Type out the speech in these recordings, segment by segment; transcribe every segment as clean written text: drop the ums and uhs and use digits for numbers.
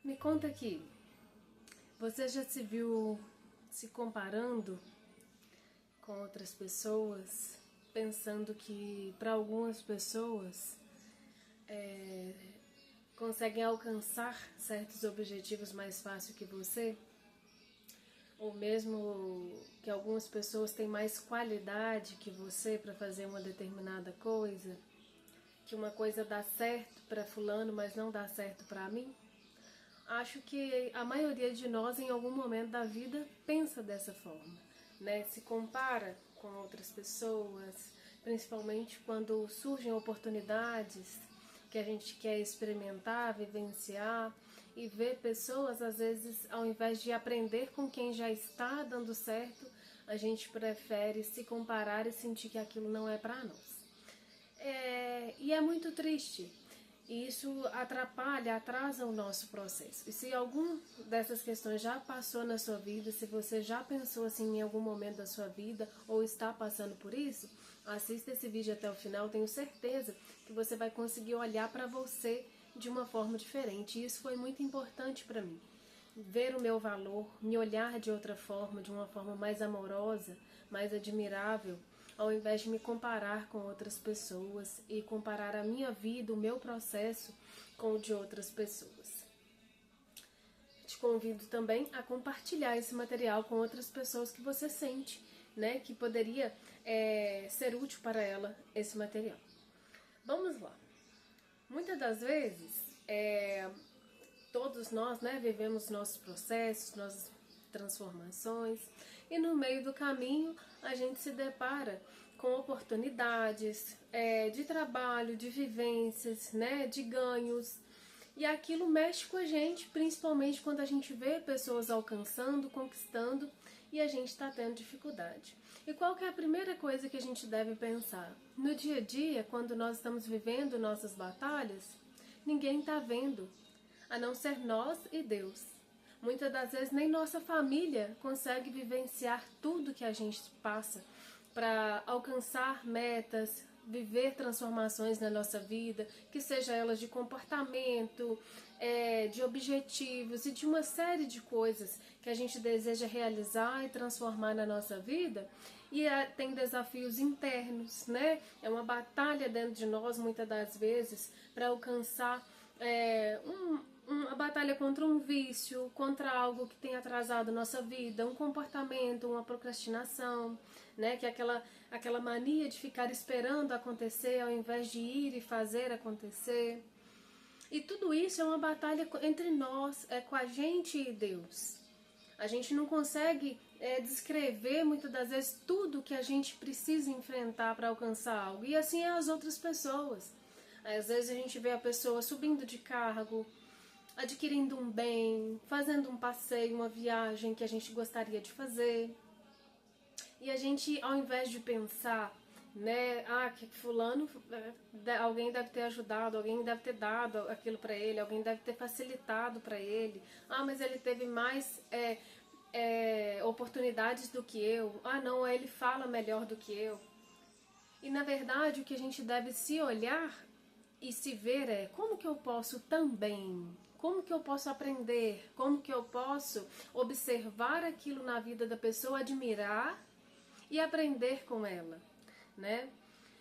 Me conta aqui, você já se viu se comparando com outras pessoas, pensando que para algumas pessoas conseguem alcançar certos objetivos mais fácil que você? Ou mesmo que algumas pessoas têm mais qualidade que você para fazer uma determinada coisa? Que uma coisa dá certo para fulano, mas não dá certo para mim? Acho que a maioria de nós em algum momento da vida pensa dessa forma, né? Se compara com outras pessoas, principalmente quando surgem oportunidades que a gente quer experimentar, vivenciar e ver pessoas, às vezes, ao invés de aprender com quem já está dando certo, a gente prefere se comparar e sentir que aquilo não é para nós. E é muito triste. E isso atrapalha, atrasa o nosso processo. E se alguma dessas questões já passou na sua vida, se você já pensou assim em algum momento da sua vida ou está passando por isso, assista esse vídeo até o final, tenho certeza que você vai conseguir olhar para você de uma forma diferente. E isso foi muito importante para mim. Ver o meu valor, me olhar de outra forma, de uma forma mais amorosa, mais admirável, ao invés de me comparar com outras pessoas e comparar a minha vida, o meu processo com o de outras pessoas. Te convido também a compartilhar esse material com outras pessoas que você sente, né, que poderia ser útil para ela esse material. Vamos lá. Muitas das vezes, todos nós, né, vivemos nossos processos, nossas transformações, e no meio do caminho a gente se depara com oportunidades de trabalho, de vivências, né, de ganhos, e aquilo mexe com a gente, principalmente quando a gente vê pessoas alcançando, conquistando e a gente está tendo dificuldade. E qual que é a primeira coisa que a gente deve pensar? No dia a dia, quando nós estamos vivendo nossas batalhas, ninguém está vendo, a não ser nós e Deus. Muitas das vezes nem nossa família consegue vivenciar tudo que a gente passa para alcançar metas, viver transformações na nossa vida, que seja elas de comportamento, de objetivos e de uma série de coisas que a gente deseja realizar e transformar na nossa vida. E tem desafios internos, né? É uma batalha dentro de nós, muitas das vezes, para alcançar uma batalha contra um vício, contra algo que tem atrasado nossa vida, um comportamento, uma procrastinação, né? Que é aquela mania de ficar esperando acontecer ao invés de ir e fazer acontecer. E tudo isso é uma batalha entre nós, com a gente e Deus. A gente não consegue descrever muitas das vezes tudo que a gente precisa enfrentar para alcançar algo. E assim é as outras pessoas. Às vezes a gente vê a pessoa subindo de cargo, adquirindo um bem, fazendo um passeio, uma viagem que a gente gostaria de fazer. E a gente, ao invés de pensar, né, que fulano, alguém deve ter ajudado, alguém deve ter dado aquilo para ele, alguém deve ter facilitado para ele. Mas ele teve mais oportunidades do que eu. Não, ele fala melhor do que eu. E na verdade o que a gente deve se olhar e se ver como que eu posso também, como que eu posso aprender, como que eu posso observar aquilo na vida da pessoa, admirar e aprender com ela, né?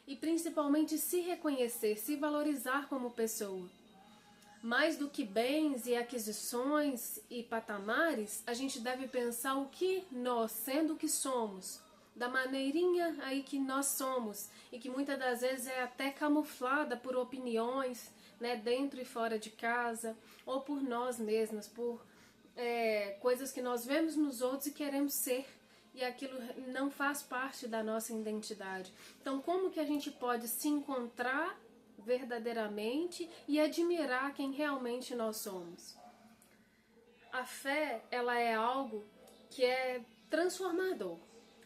E principalmente se reconhecer, se valorizar como pessoa. Mais do que bens e aquisições e patamares, a gente deve pensar o que nós, sendo o que somos, da maneirinha aí que nós somos, e que muitas das vezes é até camuflada por opiniões, né, dentro e fora de casa, ou por nós mesmas, por coisas que nós vemos nos outros e queremos ser, e aquilo não faz parte da nossa identidade. Então, como que a gente pode se encontrar verdadeiramente e admirar quem realmente nós somos? A fé, ela é algo que é transformador,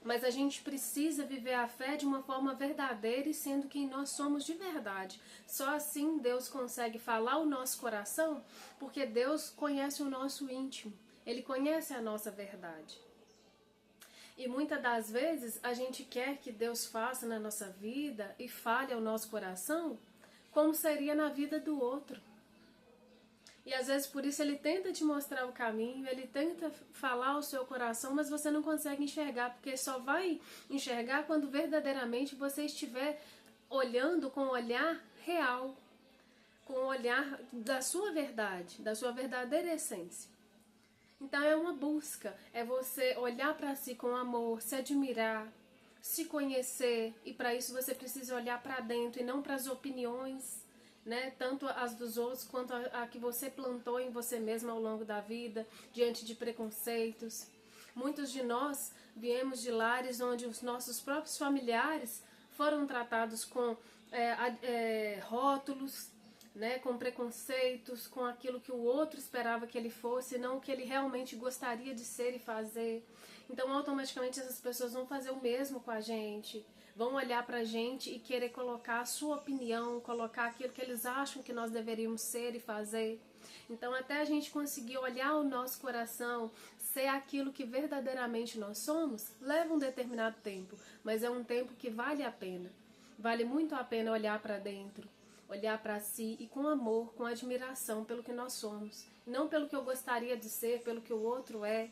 mas a gente precisa viver a fé de uma forma verdadeira e sendo quem nós somos de verdade. Só assim Deus consegue falar o nosso coração, porque Deus conhece o nosso íntimo, Ele conhece a nossa verdade. E muitas das vezes a gente quer que Deus faça na nossa vida e fale ao nosso coração como seria na vida do outro. E às vezes por isso ele tenta te mostrar o caminho, ele tenta falar ao seu coração, mas você não consegue enxergar, porque só vai enxergar quando verdadeiramente você estiver olhando com o olhar real, com o olhar da sua verdade, da sua verdadeira essência. Então é uma busca, é você olhar para si com amor, se admirar, se conhecer, e para isso você precisa olhar para dentro e não para as opiniões, né? Tanto as dos outros quanto a que você plantou em você mesmo ao longo da vida, diante de preconceitos. Muitos de nós viemos de lares onde os nossos próprios familiares foram tratados com rótulos, né, com preconceitos, com aquilo que o outro esperava que ele fosse, não o que ele realmente gostaria de ser e fazer. Então, automaticamente, essas pessoas vão fazer o mesmo com a gente, vão olhar pra gente e querer colocar a sua opinião, colocar aquilo que eles acham que nós deveríamos ser e fazer. Então, até a gente conseguir olhar o nosso coração, ser aquilo que verdadeiramente nós somos, leva um determinado tempo, mas é um tempo que vale a pena. Vale muito a pena olhar para dentro, olhar para si e com amor, com admiração pelo que nós somos. Não pelo que eu gostaria de ser, pelo que o outro é,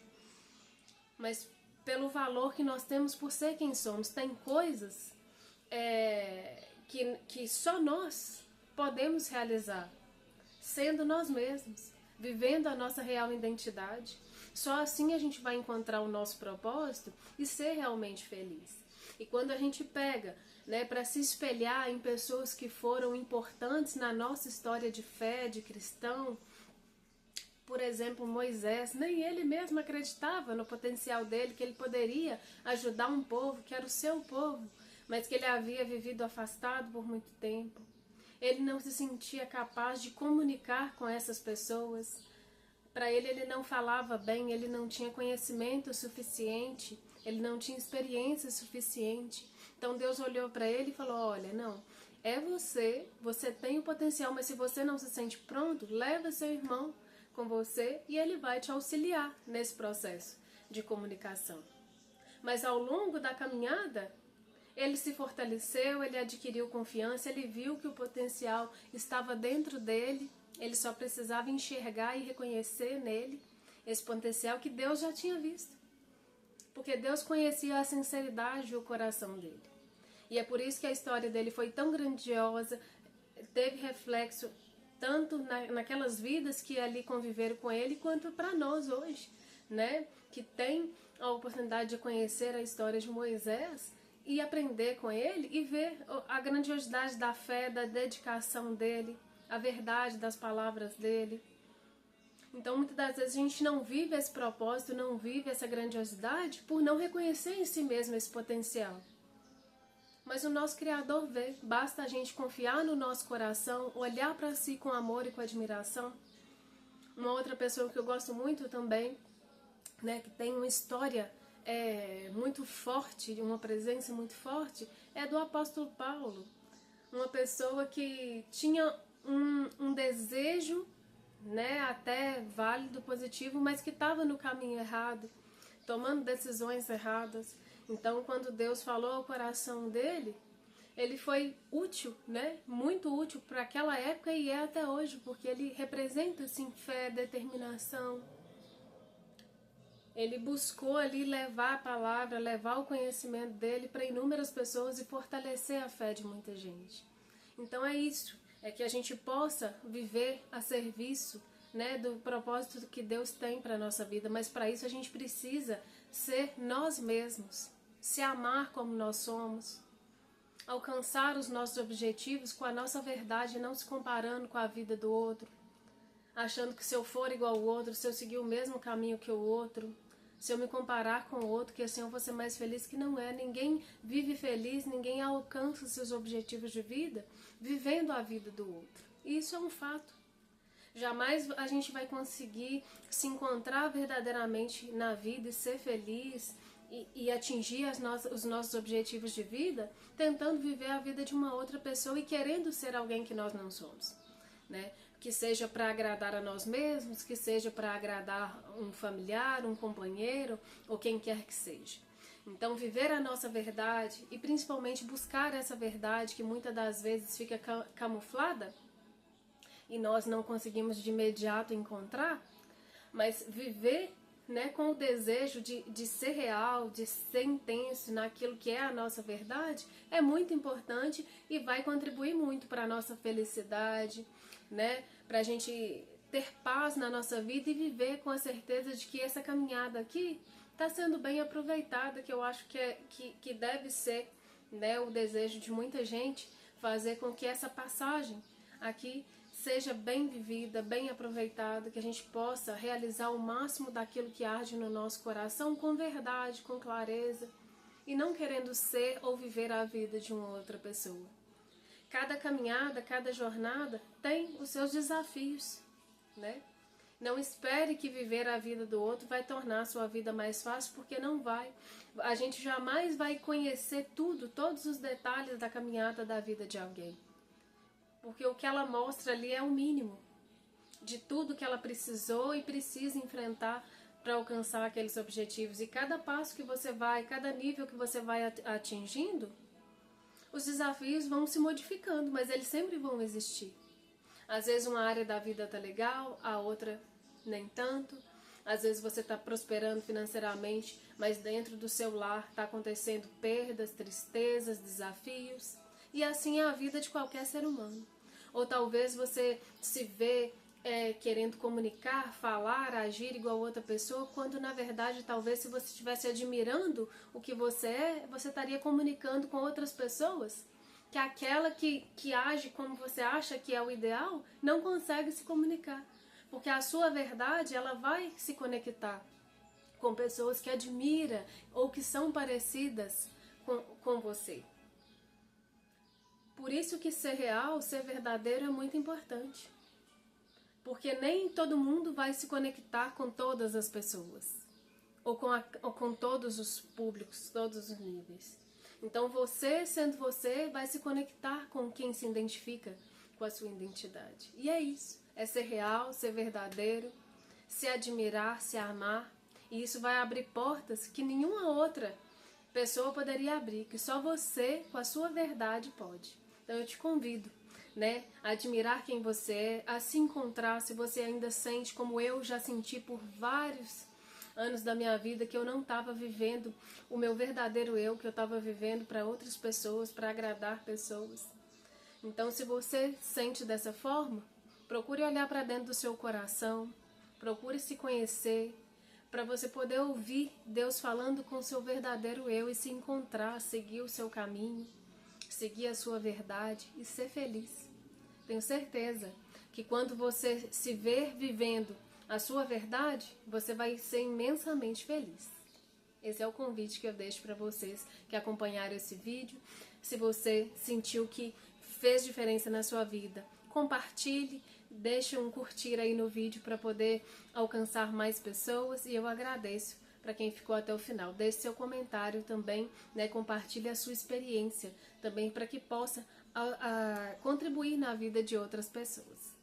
mas pelo valor que nós temos por ser quem somos. Tem coisas que só nós podemos realizar, sendo nós mesmos, vivendo a nossa real identidade. Só assim a gente vai encontrar o nosso propósito e ser realmente feliz. E quando a gente pega, né, para se espelhar em pessoas que foram importantes na nossa história de fé, de cristão, por exemplo, Moisés, nem ele mesmo acreditava no potencial dele, que ele poderia ajudar um povo, que era o seu povo, mas que ele havia vivido afastado por muito tempo. Ele não se sentia capaz de comunicar com essas pessoas. Para ele não falava bem, ele não tinha conhecimento suficiente, ele não tinha experiência suficiente. Então Deus olhou para ele e falou: olha, não, é você, você tem o potencial, mas se você não se sente pronto, leva seu irmão com você e ele vai te auxiliar nesse processo de comunicação. Mas ao longo da caminhada, ele se fortaleceu, ele adquiriu confiança, ele viu que o potencial estava dentro dele, ele só precisava enxergar e reconhecer nele esse potencial que Deus já tinha visto. Porque Deus conhecia a sinceridade e o coração dele. E é por isso que a história dele foi tão grandiosa, teve reflexo tanto naquelas vidas que ali conviveram com ele, quanto para nós hoje, né? Que tem a oportunidade de conhecer a história de Moisés e aprender com ele e ver a grandiosidade da fé, da dedicação dele, a verdade das palavras dele. Então, muitas das vezes a gente não vive esse propósito, não vive essa grandiosidade por não reconhecer em si mesmo esse potencial. Mas o nosso Criador vê, basta a gente confiar no nosso coração, olhar para si com amor e com admiração. Uma outra pessoa que eu gosto muito também, né, que tem uma história muito forte, uma presença muito forte, é do apóstolo Paulo. Uma pessoa que tinha um desejo, né, até válido, positivo, mas que estava no caminho errado, tomando decisões erradas. Então, quando Deus falou ao coração dele, ele foi útil, né, muito útil para aquela época e é até hoje, porque ele representa, assim, fé, determinação. Ele buscou ali levar a palavra, levar o conhecimento dele para inúmeras pessoas e fortalecer a fé de muita gente. Então é isso, é que a gente possa viver a serviço, né, do propósito que Deus tem para a nossa vida, mas para isso a gente precisa ser nós mesmos, se amar como nós somos, alcançar os nossos objetivos com a nossa verdade, não se comparando com a vida do outro, achando que se eu for igual ao outro, se eu seguir o mesmo caminho que o outro, se eu me comparar com o outro, que assim eu vou ser mais feliz, que não é. Ninguém vive feliz, ninguém alcança seus objetivos de vida vivendo a vida do outro. E isso é um fato. Jamais a gente vai conseguir se encontrar verdadeiramente na vida e ser feliz e atingir os nossos objetivos de vida tentando viver a vida de uma outra pessoa e querendo ser alguém que nós não somos, né? Que seja para agradar a nós mesmos, que seja para agradar um familiar, um companheiro ou quem quer que seja. Então, viver a nossa verdade e principalmente buscar essa verdade que muitas das vezes fica camuflada, e nós não conseguimos de imediato encontrar, mas viver, né, com o desejo de ser real, de ser intenso naquilo que é a nossa verdade, é muito importante e vai contribuir muito para a nossa felicidade, né, para a gente ter paz na nossa vida e viver com a certeza de que essa caminhada aqui está sendo bem aproveitada, que eu acho que deve ser, né, o desejo de muita gente, fazer com que essa passagem aqui seja bem vivida, bem aproveitada, que a gente possa realizar o máximo daquilo que arde no nosso coração com verdade, com clareza, e não querendo ser ou viver a vida de uma outra pessoa. Cada caminhada, cada jornada tem os seus desafios, né? Não espere que viver a vida do outro vai tornar a sua vida mais fácil, porque não vai. A gente jamais vai conhecer tudo, todos os detalhes da caminhada da vida de alguém. Porque o que ela mostra ali é o mínimo de tudo que ela precisou e precisa enfrentar para alcançar aqueles objetivos. E cada passo que você vai, cada nível que você vai atingindo, os desafios vão se modificando, mas eles sempre vão existir. Às vezes uma área da vida tá legal, a outra nem tanto. Às vezes você está prosperando financeiramente, mas dentro do seu lar está acontecendo perdas, tristezas, desafios. E assim é a vida de qualquer ser humano. Ou talvez você se vê querendo comunicar, falar, agir igual outra pessoa, quando na verdade talvez se você estivesse admirando o que você é, você estaria comunicando com outras pessoas que aquela que age como você acha que é o ideal, não consegue se comunicar. Porque a sua verdade, ela vai se conectar com pessoas que admira ou que são parecidas com você. Por isso que ser real, ser verdadeiro é muito importante. Porque nem todo mundo vai se conectar com todas as pessoas. Ou com todos os públicos, todos os níveis. Então você, sendo você, vai se conectar com quem se identifica com a sua identidade. E é isso. É ser real, ser verdadeiro, se admirar, se amar. E isso vai abrir portas que nenhuma outra pessoa poderia abrir, que só você, com a sua verdade, pode. Então eu te convido, né, a admirar quem você é, a se encontrar, se você ainda sente como eu já senti por vários anos da minha vida, que eu não estava vivendo o meu verdadeiro eu, que eu estava vivendo para outras pessoas, para agradar pessoas. Então, se você sente dessa forma, procure olhar para dentro do seu coração, procure se conhecer, para você poder ouvir Deus falando com o seu verdadeiro eu e se encontrar, seguir o seu caminho, seguir a sua verdade e ser feliz. Tenho certeza que quando você se ver vivendo a sua verdade, você vai ser imensamente feliz. Esse é o convite que eu deixo para vocês que acompanharam esse vídeo. Se você sentiu que fez diferença na sua vida, compartilhe, deixe um curtir aí no vídeo para poder alcançar mais pessoas, e eu agradeço para quem ficou até o final. Deixe seu comentário também, né, compartilhe a sua experiência também para que possa contribuir na vida de outras pessoas.